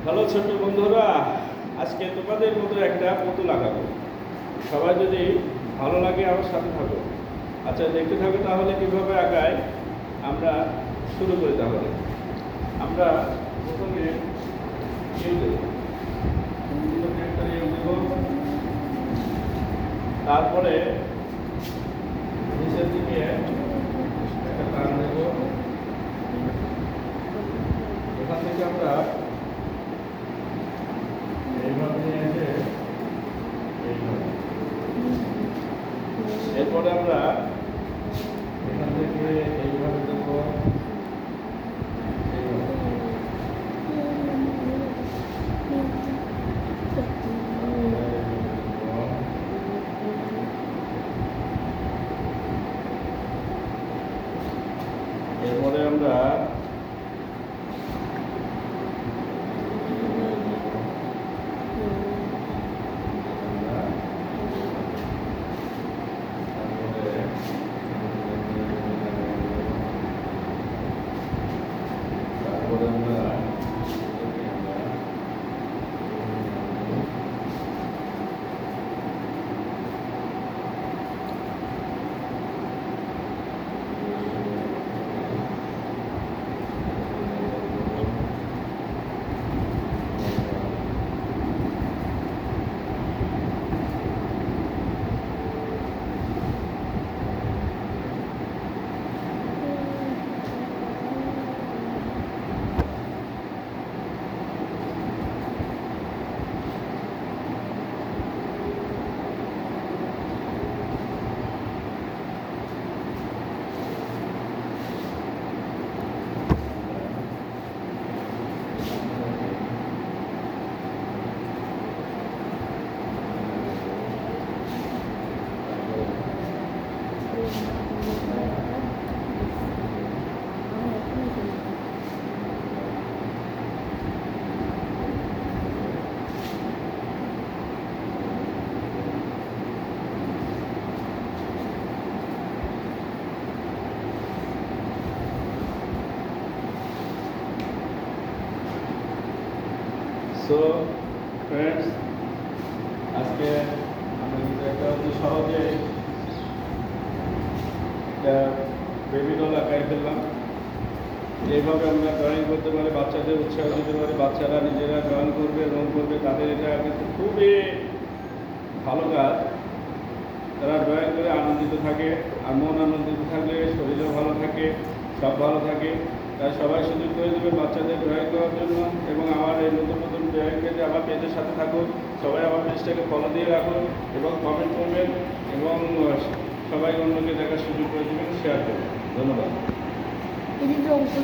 Hello ছোট্ট বন্ধুরা, আজকে তোমাদের মতো একটা পুতুল আঁকাবো। সবাই যদি ভালো লাগে আমার সাথে থাকো। আচ্ছা, দেখতে থাকো তাহলে কীভাবে আঁকায়। আমরা শুরু করি তাহলে। আমরা প্রথমে একটা নিয়ম দেব, তারপরে নিচের দিকে একটা টান দেব। এখান থেকে আমরা এইভাবে নিয়ে এসে এইভাবে, এরপরে আমরা এখান থেকে এইভাবে দেব, এরপরে আমরা সো ফ্রেন্ডস, আজকে আমরা কিন্তু একটা অতি সহজে একটা বেবি ডল আঁকাই ফেললাম। এইভাবে আমরা ড্রয়িং করতে পারি, বাচ্চাদের উৎসাহ দিতে পারি। বাচ্চারা নিজেরা ড্রয়িং করবে, রং করবে, তাদের এটা কিন্তু খুবই ভালো কাজ। তারা ড্রয়িং করে আনন্দিত থাকে, আর মন আনন্দিত থাকলে শরীরও ভালো থাকে, সব ভালো থাকে। তাই সবাই সুযোগ করে দেবে বাচ্চাদের ড্রয়িং করার জন্য। এবং আমার এই নতুন নতুন ড্রয়িং পেজে আমার পেজের সাথে থাকুন। সবাই আমার পেজটাকে ফলো দিয়ে রাখুন এবং কমেন্ট করবেন এবং সবাই অন্যকে দেখার সুযোগ করে দেবেন, শেয়ার করবেন। ধন্যবাদ।